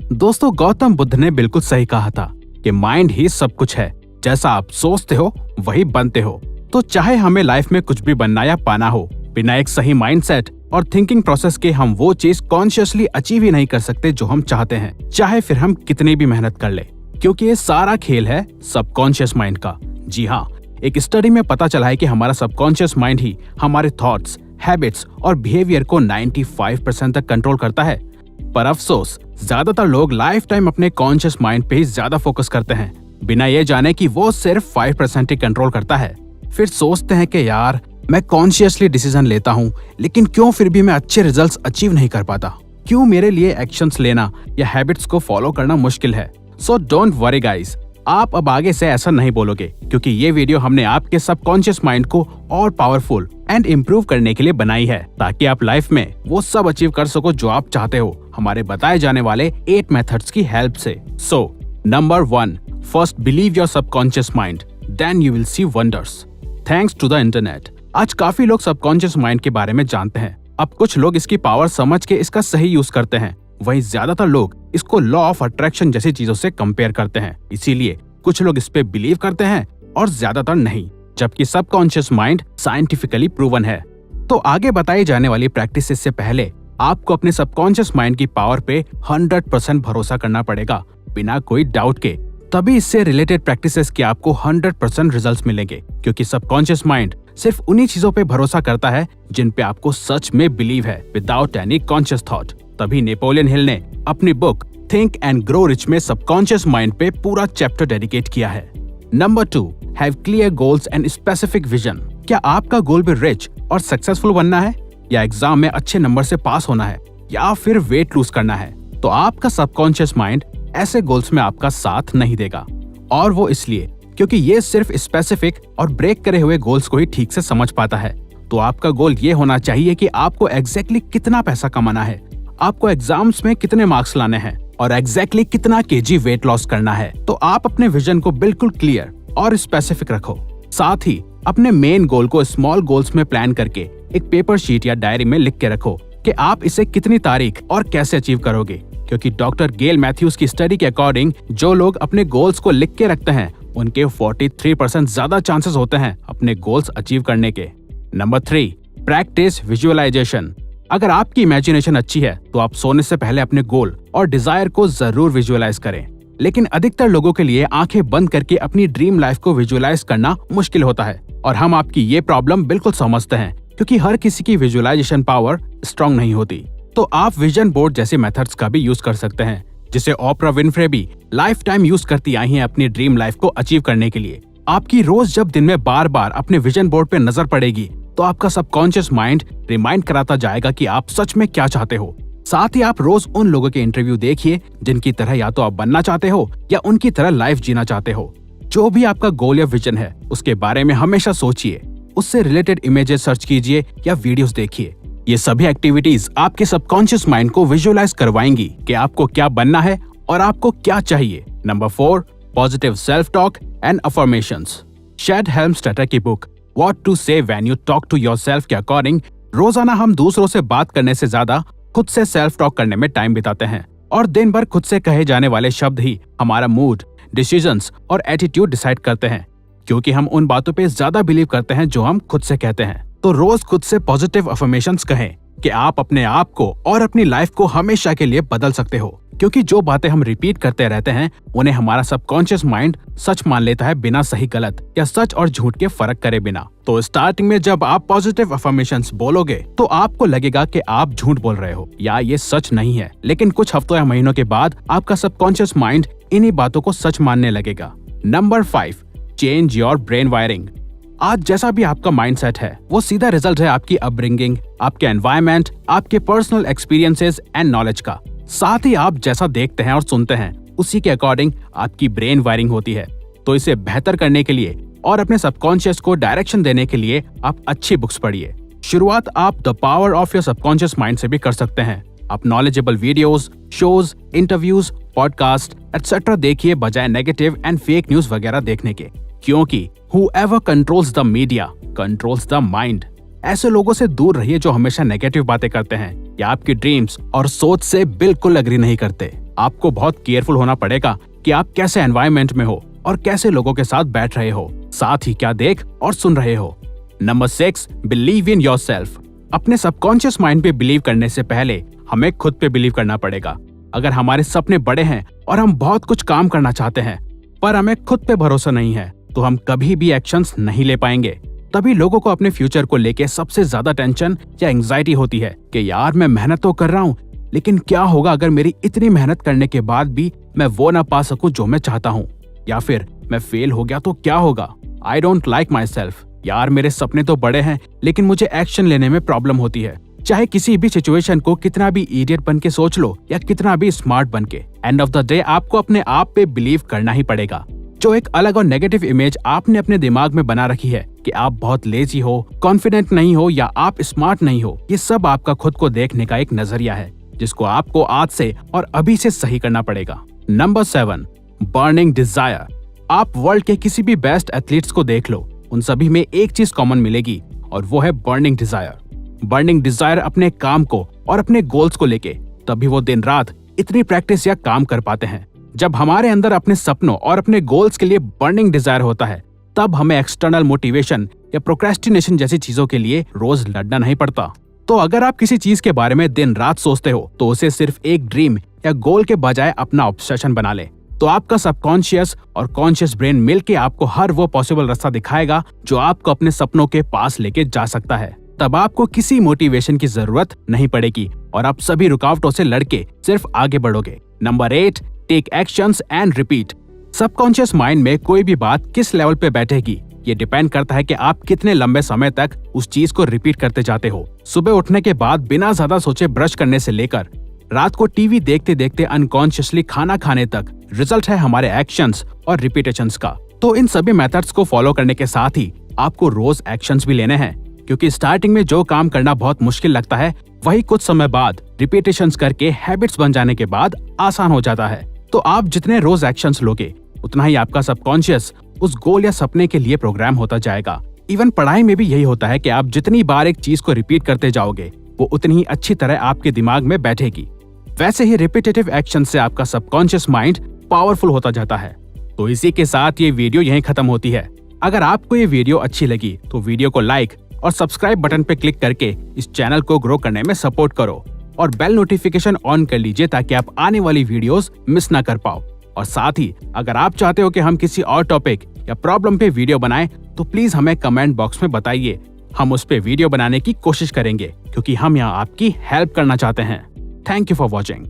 दोस्तों, गौतम बुद्ध ने बिल्कुल सही कहा था कि माइंड ही सब कुछ है। जैसा आप सोचते हो वही बनते हो। तो चाहे हमें लाइफ में कुछ भी बनना या पाना हो, बिना एक सही माइंडसेट और थिंकिंग प्रोसेस के हम वो चीज कॉन्शियसली अचीव ही नहीं कर सकते जो हम चाहते हैं, चाहे फिर हम कितनी भी मेहनत कर ले, क्योंकि ये सारा खेल है सबकॉन्शियस माइंड का। जी हाँ, एक स्टडी में पता चला है कि हमारा सबकॉन्शियस माइंड ही हमारे थॉट्स, हैबिट्स और बिहेवियर को 95% तक कंट्रोल करता है। पर अफसोस, ज्यादातर लोग लाइफ टाइम अपने कॉन्शियस माइंड पे ही ज्यादा फोकस करते हैं, बिना ये जाने कि वो सिर्फ 5% ही कंट्रोल करता है। फिर सोचते हैं कि यार, मैं कॉन्शियसली डिसीजन लेता हूँ, लेकिन क्यों फिर भी मैं अच्छे रिजल्ट्स अचीव नहीं कर पाता? क्यों मेरे लिए एक्शंस लेना या हैबिट्स को फॉलो करना मुश्किल है? सो डोंट वरी गाइस, आप अब आगे से ऐसा नहीं बोलोगे, क्योंकि ये वीडियो हमने आपके सबकॉन्शियस माइंड को और पावरफुल एंड इम्प्रूव करने के लिए बनाई है, ताकि आप लाइफ में वो सब अचीव कर सको जो आप चाहते हो, हमारे बताए जाने वाले 8 मेथड्स की हेल्प से। So number 1, first believe your subconscious mind, then you will see wonders. Thanks to the internet, आज काफी लोग सबकॉन्शियस माइंड के बारे में जानते हैं। अब कुछ लोग इसकी पावर समझ के इसका सही यूज करते हैं, वहीं ज्यादातर लोग इसको लॉ ऑफ अट्रैक्शन जैसी चीजों से कंपेयर करते हैं। इसीलिए कुछ लोग इस पे बिलीव करते हैं और ज्यादातर नहीं, जबकि सबकॉन्शियस माइंड साइंटिफिकली प्रूवन है। तो आगे बताई जाने वाली प्रैक्टिस से पहले आपको अपने सबकॉन्शियस माइंड की पावर पे 100% भरोसा करना पड़ेगा, बिना कोई डाउट के। तभी इससे रिलेटेड प्रैक्टिसेस के आपको 100% रिजल्ट्स मिलेंगे, क्योंकि सबकॉन्शियस माइंड सिर्फ उन्हीं चीजों पे भरोसा करता है जिन पे आपको सच में बिलीव है, विदाउट एनी कॉन्शियस थॉट। तभी नेपोलियन हिल ने अपनी book think and grow rich में सबकॉन्शियस माइंड पे पूरा चैप्टर डेडिकेट किया है। Number 2, have clear goals and specific vision. क्या आपका गोल भी रिच और सक्सेसफुल बनना है, या एग्जाम में अच्छे नंबर से पास होना है, या फिर वेट लूज करना है? तो आपका सबकॉन्शियस माइंड ऐसे गोल्स में आपका साथ नहीं देगा, और वो इसलिए क्योंकि ये सिर्फ स्पेसिफिक और ब्रेक करे हुए गोल्स को ही ठीक से समझ पाता है। तो आपका गोल ये होना चाहिए कि आपको एग्जैक्टली कितना पैसा कमाना है, आपको एग्जाम्स में कितने मार्क्स लाने हैं, और एग्जैक्टली कितना केजी वेट लॉस करना है। तो आप अपने विजन को बिल्कुल क्लियर और स्पेसिफिक रखो। साथ ही अपने मेन गोल को स्मॉल गोल्स में प्लान करके एक पेपर शीट या डायरी में लिख के रखो कि आप इसे कितनी तारीख और कैसे अचीव करोगे। क्योंकि डॉक्टर गेल मैथ्यूज की स्टडी के अकॉर्डिंग जो लोग अपने गोल्स को लिख के रखते हैं, उनके 43% ज्यादा चांसेस होते हैं अपने गोल्स अचीव करने के। Number 3, practice visualization. अगर आपकी इमेजिनेशन अच्छी है तो आप सोने से पहले अपने गोल और डिजायर को जरूर विजुअलाइज करें। लेकिन अधिकतर लोगों के लिए आंखें बंद करके अपनी ड्रीम लाइफ को विजुअलाइज करना मुश्किल होता है, और हम आपकी ये प्रॉब्लम बिल्कुल समझते हैं, क्योंकि हर किसी की विजुअलाइजेशन पावर स्ट्रांग नहीं होती। तो आप विजन बोर्ड जैसे मेथड्स का भी यूज कर सकते हैं, जिसे ओपरा विनफ्रे भी लाइफ टाइम यूज करती आई हैं अपनी ड्रीम लाइफ को अचीव करने के लिए। आपकी रोज जब दिन में बार बार अपने विजन बोर्ड पे नजर पड़ेगी, तो आपका सबकॉन्शियस माइंड रिमाइंड कराता जाएगा कि आप सच में क्या चाहते हो। साथ ही आप रोज उन लोगों के इंटरव्यू देखिए जिनकी तरह या तो आप बनना चाहते हो या उनकी तरह लाइफ जीना चाहते हो। जो भी आपका गोल या विजन है, उसके बारे में हमेशा सोचिए, उससे रिलेटेड इमेजेस सर्च कीजिए या वीडियोस देखिए। ये सभी एक्टिविटीज आपके सबकॉन्शियस माइंड को विजुअलाइज करवाएंगी कि आपको क्या बनना है और आपको क्या चाहिए। Number 4, positive self talk and affirmations. Shad Helmstetter की book what to say when you talk to yourself के अकॉर्डिंग रोजाना हम दूसरों से बात करने से ज्यादा खुद से सेल्फ टॉक करने में टाइम बिताते हैं, और दिन भर खुद से कहे जाने वाले शब्द ही हमारा मूड, डिसीजंस और एटीट्यूड डिसाइड करते हैं, क्योंकि हम उन बातों पे ज्यादा बिलीव करते हैं जो हम खुद से कहते हैं। तो रोज खुद से पॉजिटिव अफर्मेशंस कहें कि आप अपने आप को और अपनी लाइफ को हमेशा के लिए बदल सकते हो, क्योंकि जो बातें हम रिपीट करते रहते हैं उन्हें हमारा सबकॉन्शियस माइंड सच मान लेता है, बिना सही गलत या सच और झूठ के फर्क करे बिना। तो स्टार्टिंग में जब आप पॉजिटिव अफर्मेशंस बोलोगे तो आपको लगेगा कि आप झूठ बोल रहे हो या ये सच नहीं है, लेकिन कुछ हफ्तों या महीनों के बाद आपका सबकॉन्शियस माइंड इन्हीं बातों को सच मानने लगेगा। Number 5, change your brain wiring. आज जैसा भी आपका माइंडसेट है, वो सीधा रिजल्ट है आपकी अपब्रिंगिंग, आपके एनवायरनमेंट, आपके पर्सनल एक्सपीरियंसेस एंड नॉलेज का। साथ ही आप जैसा देखते हैं और सुनते हैं, उसी के अकॉर्डिंग आपकी ब्रेन वायरिंग होती है। तो इसे बेहतर करने के लिए और अपने सबकॉन्शियस को डायरेक्शन देने के लिए आप अच्छी बुक्स पढ़िए। शुरुआत आप the power of your subconscious mind से भी कर सकते हैं। आप knowledgeable videos, shows, interviews, podcast etcetera देखिए, बजाय नेगेटिव एंड फेक न्यूज वगैरह देखने के, क्योंकि whoever controls the media controls the mind। ऐसे लोगों से दूर रहिए जो हमेशा नेगेटिव बातें करते हैं या आपकी ड्रीम्स और सोच से बिल्कुल एग्री नहीं करते। आपको बहुत केयरफुल होना पड़ेगा कि आप कैसे एनवायरनमेंट में हो और कैसे लोगों के साथ बैठ रहे हो, साथ ही क्या देख और सुन रहे हो। Number 6, believe in yourself. अपने सबकॉन्शियस माइंड पे बिलीव करने से पहले हमें खुद पे बिलीव करना पड़ेगा। अगर हमारे सपने बड़े हैं और हम बहुत कुछ काम करना चाहते हैं पर हमें खुद पे भरोसा नहीं है, तो हम कभी भी एक्शंस नहीं ले पाएंगे। तभी लोगों को अपने फ्यूचर को लेके सबसे ज्यादा टेंशन या एंग्जाइटी होती है कि यार मैं मेहनत तो कर रहा हूँ, लेकिन क्या होगा अगर मेरी इतनी मेहनत करने के बाद भी मैं वो ना पा सकूं जो मैं चाहता हूँ, या फिर मैं फेल हो गया तो क्या होगा। I don't like my self. यार मेरे सपने तो बड़े हैं लेकिन मुझे एक्शन लेने में प्रॉब्लम होती है। चाहे किसी भी सिचुएशन को कितना भी इडियट बन के सोच लो या कितना भी स्मार्ट बन के, एंड ऑफ द डे आपको अपने आप पे बिलीव करना ही पड़ेगा। जो एक अलग और नेगेटिव इमेज आपने अपने दिमाग में बना रखी है कि आप बहुत लेजी हो, कॉन्फिडेंट नहीं हो या आप स्मार्ट नहीं हो, ये सब आपका खुद को देखने का एक नजरिया है जिसको आपको आज से और अभी से सही करना पड़ेगा। Number 7, burning desire. आप वर्ल्ड के किसी भी बेस्ट एथलीट्स को देख लो, उन सभी में एक चीज कॉमन मिलेगी और वो है बर्निंग डिजायर। बर्निंग डिजायर अपने काम को और अपने गोल्स को लेके, तभी वो दिन रात इतनी प्रैक्टिस या काम कर पाते हैं। जब हमारे अंदर अपने सपनों और अपने गोल्स के लिए बर्निंग डिजायर होता है, तब हमें एक्सटर्नल मोटिवेशन या प्रोक्रेस्टिनेशन जैसी चीजों के लिए रोज लड़ना नहीं पड़ता। तो अगर आप किसी चीज के बारे में दिन रात सोचते हो तो उसे सिर्फ एक ड्रीम या गोल के बजाय अपना ऑब्सेशन बना ले, तो आपका सबकॉन्शियस और कॉन्शियस ब्रेन मिलके आपको हर वो पॉसिबल रास्ता दिखाएगा जो आपको अपने सपनों के पास लेके जा सकता है। तब आपको किसी मोटिवेशन की जरूरत नहीं पड़ेगी और आप सभी रुकावटों से लड़के सिर्फ आगे बढ़ोगे। Number 8, take actions and repeat. Subconscious mind में कोई भी बात किस लेवल पे बैठेगी ये डिपेंड करता है कि आप कितने लंबे समय तक उस चीज को रिपीट करते जाते हो। सुबह उठने के बाद बिना ज्यादा सोचे ब्रश करने से लेकर रात को टीवी देखते देखते अनकॉन्शियसली खाना खाने तक, रिजल्ट है हमारे एक्शंस और रिपीटेशंस का। तो इन सभी मेथड्स को फॉलो करने के साथ ही आपको रोज एक्शंस भी लेने हैं, क्योंकि स्टार्टिंग में जो काम करना बहुत मुश्किल लगता है वही कुछ समय बाद रिपीटेशंस करके हैबिट्स बन जाने के बाद आसान हो जाता है। तो आप जितने रोज एक्शंस लोगे उतना ही आपका सबकॉन्शियस उस गोल या सपने के लिए प्रोग्राम होता जाएगा। इवन पढ़ाई में भी यही होता है कि आप जितनी बार एक चीज को रिपीट करते जाओगे वो उतनी ही अच्छी तरह आपके दिमाग में बैठेगी। वैसे ही रिपीटेटिव एक्शन से आपका सबकॉन्शियस माइंड पावरफुल होता जाता है। तो इसी के साथ ये वीडियो यहीं खत्म होती है। अगर आपको ये वीडियो अच्छी लगी तो वीडियो को लाइक और सब्सक्राइब बटन पे क्लिक करके इस चैनल को ग्रो करने में सपोर्ट करो और बेल नोटिफिकेशन ऑन कर लीजिए ताकि आप आने वाली वीडियोस मिस ना कर पाओ। और साथ ही अगर आप चाहते हो कि हम किसी और टॉपिक या प्रॉब्लम पे वीडियो बनाएं तो प्लीज हमें कमेंट बॉक्स में बताइए। हम उस पे वीडियो बनाने की कोशिश करेंगे क्योंकि हम यहाँ आपकी हेल्प करना चाहते हैं। Thank you for watching.